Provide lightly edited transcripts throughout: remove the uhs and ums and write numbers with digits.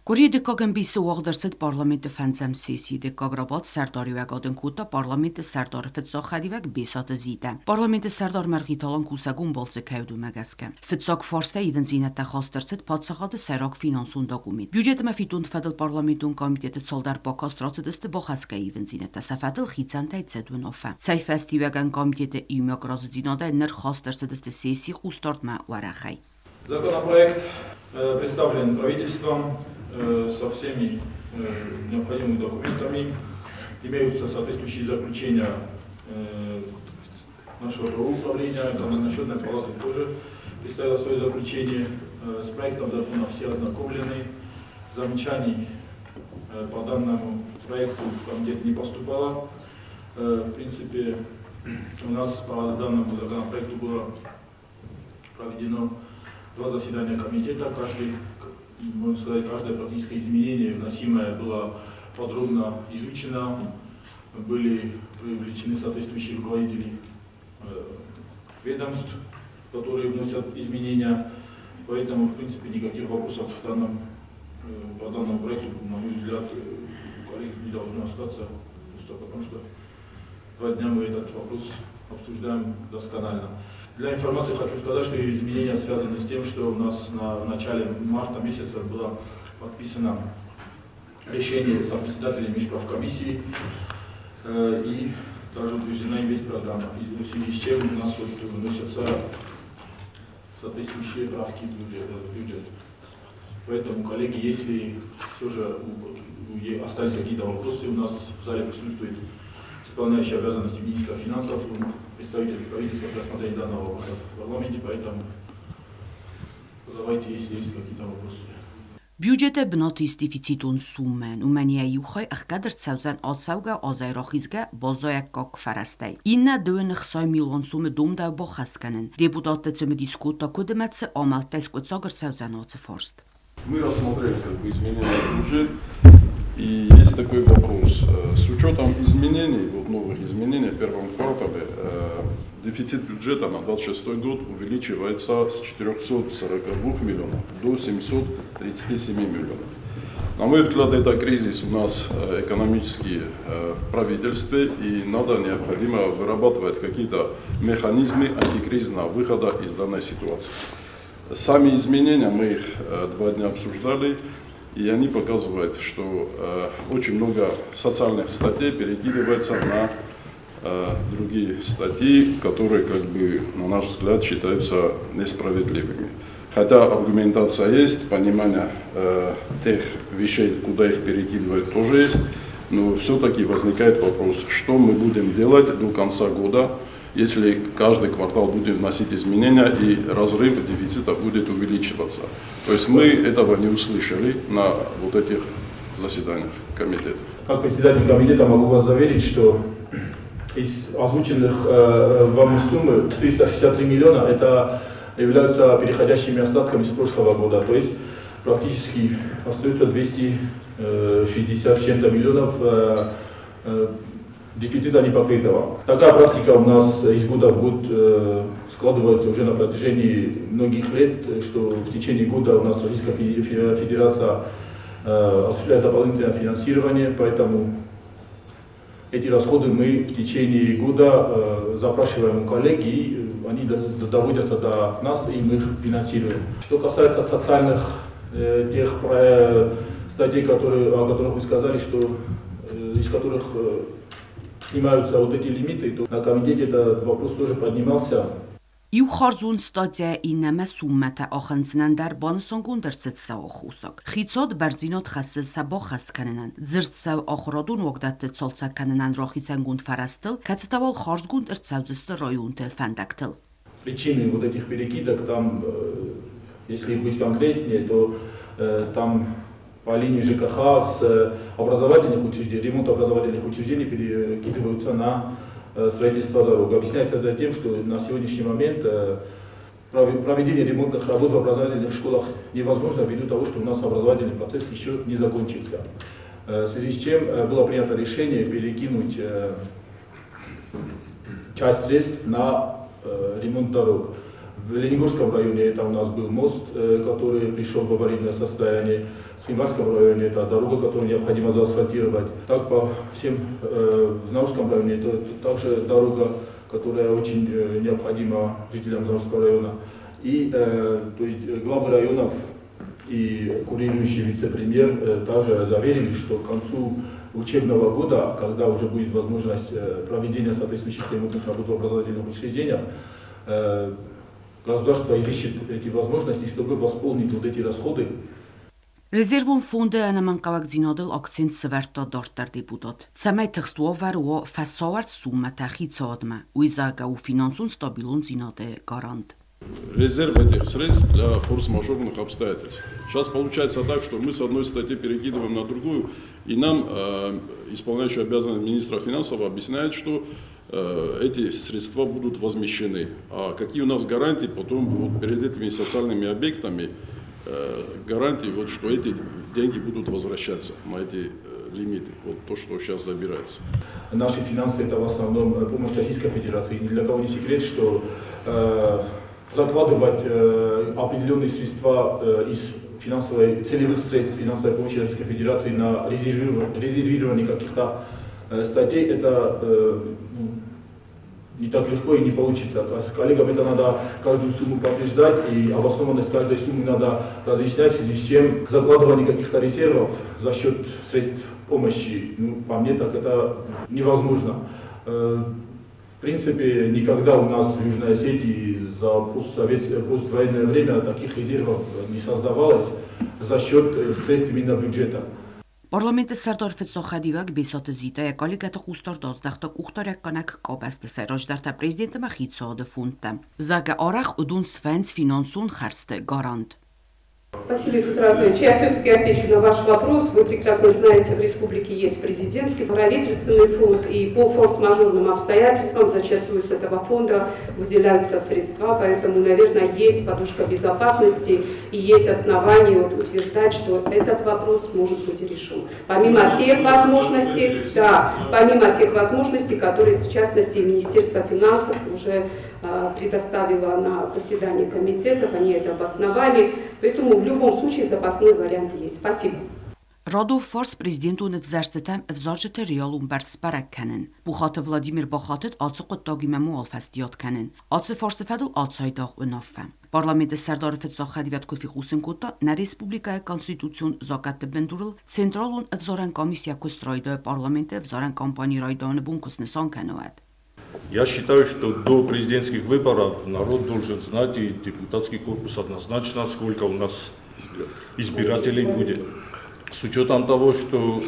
Կորի դեկագն բիսը ուաղդրսդ պարլամենտը ֆանձամ սեսի դեկագրաբատ սարդարիվակ ադնկուտա պարլամենտը սարդարը ֆծոխարիվակ բեսատը զիդը։ Պարլամենտը սարդար մարգիտալան կուսագուն բոլցը կայուդու մագասկը։ Ֆծոք ֆորստը իվնզինատա խաստրսդ պատսախատը սարակ ֆինանսուն դոկումենտ։ Բյուջետը մաֆիտուն ֆադլ պարլամենտուն կոմիտետը ցոլդար բոկաստրացը դստը բոխասկա իվնզինատա սաֆադլ խիցանտայ ցեդունոֆա։ Ցայ ֆեստիվական կոմիտետը իմյակրազդինադա նր խաստրսը դստը սեսի խուստորտմա уарахай. Законопроект представлен правительством со всеми необходимыми документами. Имеются соответствующие заключения нашего управления, Расчетная палата тоже представила свое заключение. С проектом закона все ознакомлены. Замечаний по данному проекту в комитет не поступало. В принципе, у нас по данному законопроекту было проведено 2 заседания комитета. Можно сказать, каждое практическое изменение вносимое было подробно изучено. Были привлечены соответствующие руководители ведомств, которые вносят изменения. Поэтому, в принципе, никаких вопросов по данному проекту, на мой взгляд, у коллег не должно остаться, потому что 2 дня мы этот вопрос обсуждаем досконально. Для информации хочу сказать, что изменения связаны с тем, что у нас в начале марта месяца было подписано решение сопредседателей межправкомиссии и также утверждена инвестпрограмма, в связи с чем у нас вносятся соответствующие правки в бюджет. Поэтому, коллеги, если все же остались какие-то вопросы, у нас в зале присутствует исполняющий обязанности министра финансов, представитель правительства для рассмотрения данного вопроса в парламенте, поэтому задавайте, если есть какие-то вопросы. Բյուջետը բնոտիս դիֆիցիտուն սումեն ու մենիայի ուխայ ըխկադր ցավզան ացավգա ազայրախիզգա բոզոյակ կոկ ֆարաստայ իննա դույն խսայ միլիոն սումը դումդա բոխասկանն депутаты цемы дискута кодемацы амалтес куцагр цавзан ацфорст. Мы рассмотрели изменения в бюджет, и есть такой вопрос. С учетом изменений, новых изменений в первом квартале, дефицит бюджета на 2026 год увеличивается с 442 миллионов до 737 миллионов. На мой взгляд, это кризис у нас экономический в правительстве, и необходимо вырабатывать какие-то механизмы антикризисного выхода из данной ситуации. Сами изменения, мы их 2 дня обсуждали, и они показывают, что очень много социальных статей перекидывается на другие статьи, которые, на наш взгляд, считаются несправедливыми. Хотя аргументация есть, понимание тех вещей, куда их перекидывают, тоже есть, но все-таки возникает вопрос, что мы будем делать до конца года, если каждый квартал будет вносить изменения и разрыв дефицита будет увеличиваться. То есть мы этого не услышали на этих заседаниях комитета. Как председатель комитета могу вас заверить, что из озвученных вами суммы 463 миллиона это являются переходящими остатками с прошлого года. То есть практически остается 260 с чем-то миллионов дефицита непокрытого. Такая практика у нас из года в год складывается уже на протяжении многих лет, что в течение года у нас Российская Федерация осуществляет дополнительное финансирование, поэтому эти расходы мы в течение года запрашиваем у коллег, и они доводятся до нас, и мы их финансируем. Что касается социальных тех статей, о которых вы сказали, что из которых снимаются эти лимиты, то на комитете этот вопрос тоже поднимался. Իու խարձուն ստատիա ինամա սումմատա ախանցնան դար բանսոնգուն դրցեց սա ոխուսակ։ Խիցոտ բարձինոտ խասը սաբո խաստ կանենան։ Ձրցավ ախրադուն օգդատը ցոլցա կանենան ռոխիցան գունդ ֆարաստել, կացտավալ խարձգուն դրցավձստը ռոյունտը фандактыл. Причины этих перекидок, там, если быть конкретнее, то там по линии ЖКХ с образовательных учреждений, ремонт образовательных учреждений перекидываются на строительство дорог. Объясняется это тем, что на сегодняшний момент проведение ремонтных работ в образовательных школах невозможно ввиду того, что у нас образовательный процесс еще не закончится. В связи с чем было принято решение перекинуть часть средств на ремонт дорог. В Ленигорском районе это у нас был мост, который пришел в аварийное состояние. В Симварском районе это дорога, которую необходимо заасфальтировать. Так по всем, в Знаурском районе это также дорога, которая очень необходима жителям Знаурского района. И то есть главы районов и курирующий вице-премьер также заверили, что к концу учебного года, когда уже будет возможность проведения соответствующих ремонтных работ в образовательных учреждениях, государство изыщет эти возможности, чтобы восполнить вот эти расходы. Rezervun fonde man qawak zinadel akcent sverta dartar deputat. Цамай текстуовар у фасаварт сумма тахицадма, уизага у финансун стабилун зинаде гарант. Резерв этих средств для форс-мажорных обстоятельств. Сейчас получается так, что мы с одной статьи перекидываем на другую, и нам исполняющий обязанности министра финансов объясняет, что эти средства будут возмещены. А какие у нас гарантии потом вот, перед этими социальными объектами, гарантии, вот, что эти деньги будут возвращаться на эти лимиты, вот то, что сейчас забирается. Наши финансы это в основном помощь Российской Федерации. Ни для кого не секрет, что закладывать определенные средства из целевых средств финансовой помощи Российской Федерации на резервирование каких-то статей, это не так легко и не получится. Коллегам это надо каждую сумму подтверждать, и обоснованность каждой суммы надо разъяснять, в связи с чем закладывание каких-то резервов за счет средств помощи, по мне так это невозможно. В принципе, никогда у нас в Южной Осетии за поствоенное время таких резервов не создавалось за счет средств именно бюджета. Parlamenti Serdar Fitsoxadivak besat zita ekaligat xustar 12 uxtarekanak qabast Serajdar prezident Maxitsade funta. Zaga arach udun Svens finansun xarste garant. Спасибо, Петр Разович. Я все-таки отвечу на ваш вопрос. Вы прекрасно знаете, в республике есть президентский, правительственный фонд, и по форс-мажорным обстоятельствам зачастую с этого фонда выделяются средства, поэтому, наверное, есть подушка безопасности и есть основания утверждать, что этот вопрос может быть решен. Помимо тех возможностей, которые, в частности, Министерство финансов уже предоставила на заседании комитетов, они это обосновали, поэтому в любом случае запасной вариант есть. Спасибо. Радов форс президентун взарцетам взаржete реалун берс бараккenen. Бухат Владимир Бахатет ацык тагимаму алфастият кenen. Ацı форсфедл ацайдaq unafa. Parlamenti Serdar Fitsoxadivak Kufixusinkota na Respublikaya Konstitutsiyon zakatı bendurul Centralun взорен комиссия кустройда парламенте взорен компании райданы бункуснысан кенуат. Я считаю, что до президентских выборов народ должен знать, и депутатский корпус однозначно, сколько у нас избирателей будет. С учетом того, что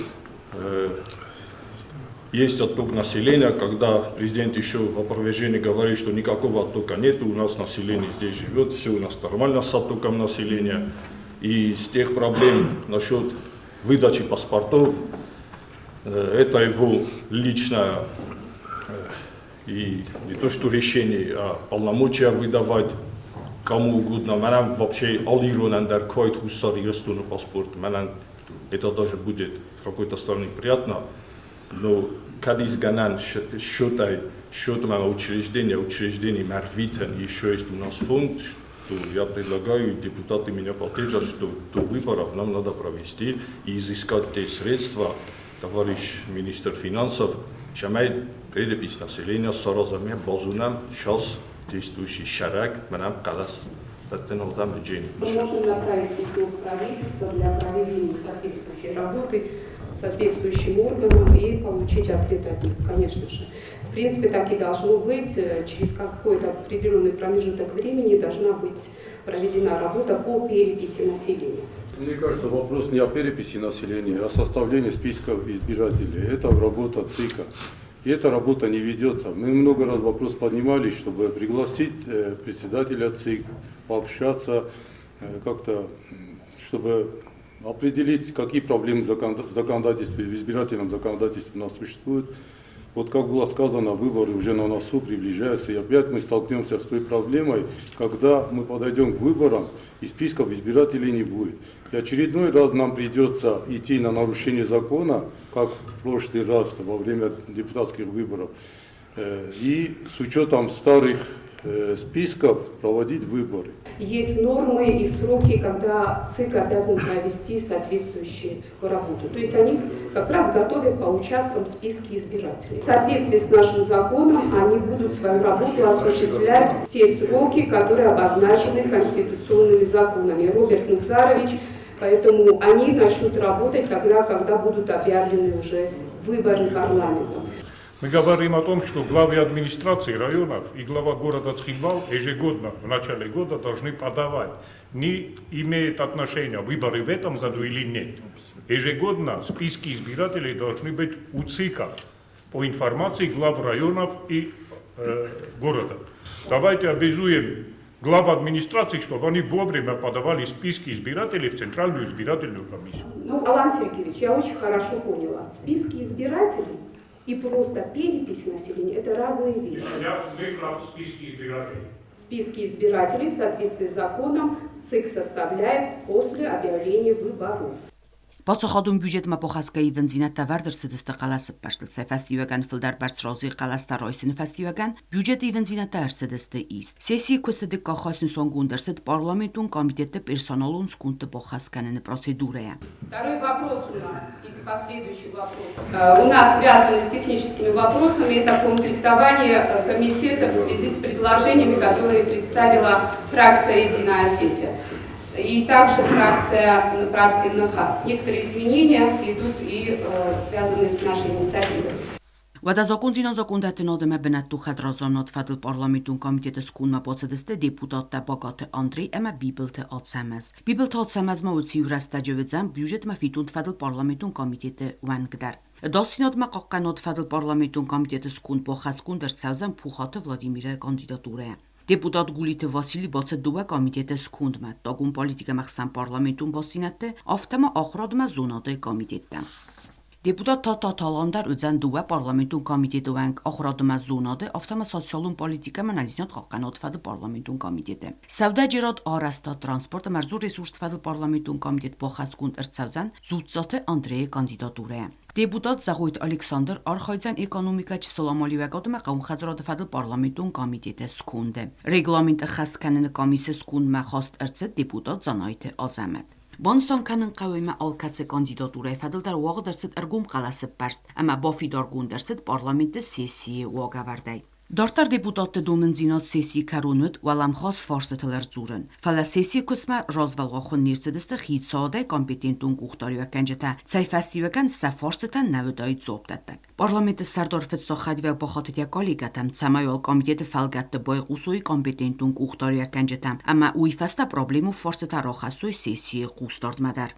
есть отток населения, когда президент еще в опровержении говорит, что никакого оттока нет, у нас население здесь живет, все у нас нормально с оттоком населения. И с тех проблем насчет выдачи паспортов, это его личное и не то что решение, а полномочия выдавать кому угодно. Нам вообще аллируем на какой-то хусарьестный паспорт. Это даже будет с какой-то стороны приятно. Но когда изгнан счетом учреждений Марвитен, еще есть у нас фонд, что я предлагаю, депутаты меня поддержат, что до выборов нам надо провести и изыскать те средства, товарищ министр финансов, Шамай перепись населения соразмерно базунам сейчас действующий шарак, манам калас. Это надо Мы можем направить письмо в правительство для проведения соответствующей работы соответствующим органам и получить ответ от них, конечно же. В принципе, так и должно быть. Через какой-то определенный промежуток времени должна быть проведена работа по переписи населения. Мне кажется, вопрос не о переписи населения, а о составлении списков избирателей. Это работа ЦИКа. И эта работа не ведется. Мы много раз вопрос поднимали, чтобы пригласить председателя ЦИК, пообщаться, как-то, чтобы определить, какие проблемы в законодательстве, в избирательном законодательстве у нас существуют. Вот как было сказано, выборы уже на носу приближаются, и опять мы столкнемся с той проблемой, когда мы подойдем к выборам, и списков избирателей не будет. И очередной раз нам придется идти на нарушение закона, как в прошлый раз во время депутатских выборов. И с учетом старых списков проводить выборы. Есть нормы и сроки, когда ЦИК обязан провести соответствующую работу. То есть они как раз готовят по участкам списки избирателей. В соответствии с нашим законом они будут свою работу осуществлять в те сроки, которые обозначены конституционными законами. Роберт Нукзарович, поэтому они начнут работать тогда, когда будут объявлены уже выборы парламента. Мы говорим о том, что главы администрации районов и глава города Цхинвал ежегодно в начале года должны подавать, не имеет отношения выборы в этом году или нет. Ежегодно списки избирателей должны быть у ЦИКа по информации глав районов и города. Давайте обязуем глав администрации, чтобы они вовремя подавали списки избирателей в Центральную избирательную комиссию. Ну, Алан Сергеевич, я очень хорошо поняла. Списки избирателей и просто перепись населения – это разные вещи. Я выбрал списки избирателей. Списки избирателей в соответствии с законом ЦИК составляет после объявления выборов. Բացախադում բյուջետ մապոխասկայի վնձինա տավարդր սդստը qalası պաշտլցե ֆեստիվական ֆիլդար բարձրոզի qalաստարոյսին ֆեստիվական բյուջետի վնձինա տար սդստը ist. Сессии костады кахасны сонгундерсет парламентун комитета персоналун скунты похасканны процедуры. Второй вопрос у нас, и последующий вопрос. У нас связаны с техническими вопросами, это комплектование комитета в связи с предложениями, которые представила фракция «Единая Осетия». И также фракция партии НХАС. Некоторые изменения идут и связаны с нашей инициативой. Վադազակուն զինոզակունդատն ադեմ է բնատու խադրազանոտ ֆադլ պարլամենտուն կոմիտետը սկունմա բոցադստե դեպուտատ բագատը Անդրեյ էմա բիբլթը ացամազ։ Բիբլթը ացամազ մաուցի ուրաստաջվեծան բյուջետ մաֆիտուն ֆադլ պարլամենտուն կոմիտետը ուանգդար։ Դասինոտ մակականոտ ֆադլ պարլամենտուն կոմիտետը սկուն փոխասկուն դրցազան փուխատը Վլադիմիրը կանդիդատուրը։ Դեպուտատ Գուլիթը Վասիլի բացը դուա կոմիտետը սկունդմա տագուն պոլիտիկա մախսան պարլամենտուն բասինատը ավտամա ախրադմա զոնադը կոմիտետը։ Դեպուտատ Թաթա Թալանդար ուզան դուա պարլամենտուն կոմիտետը վանք ախրադմա զոնադը ավտամա սոցիալուն պոլիտիկա մանազինոտ խականոտ ֆադը պարլամենտուն կոմիտետը։ Սավդա ջերոտ արաստա տրանսպորտը մարզու ռեսուրս ֆադը պարլամենտուն կոմիտետ փոխասկուն ըրցավզան զուծաթը Անդրեյ կանդիդատուրը։ Դեպուտատ Զաղույթ Ալեքսանդր Արխայցյան էկոնոմիկա չսոլամոլիվակոտում է կաուն խազրոդը պարլամենտուն կոմիտետը սկունդը։ Ռեգլամենտը խաստկանն կոմիսը սկուն մախոստ ըրցը դեպուտատ Զանայթը Ազամետ։ Բոնսոնքանն կավույմը ալկացը կանդիդատուրը ֆադլդար ուաղը դրցդ ըրգում կալասը պարստ, əmə բոֆի դարգուն դրցդ պարլամենտը սեսիի ուաղավարդայ։ Դարտար դեպուտատը դոմն զինոտ սեսի կարունուտ վալամ խոս ֆորսը թլերձուրն։ Ֆալա սեսի կուսմա ռոզվալղոխուն նիրցդստը խիցոդե կոմպետենտուն կուղտարյականջտա ցայ ֆեստիվական սա ֆորստան նավդայ ծոպտատակ։ Պարլամենտը սարդորֆետ սոխադվե բոխոտիա կոլիգատամ ցամայոլ կոմիտետը ֆալգատը բոյղուսոյի կոմպետենտուն կուղտարյականջտամ, əmə ուի ֆաստա պրոբլեմու ֆորսը ռոխասոյ սեսի կուստորդմադար։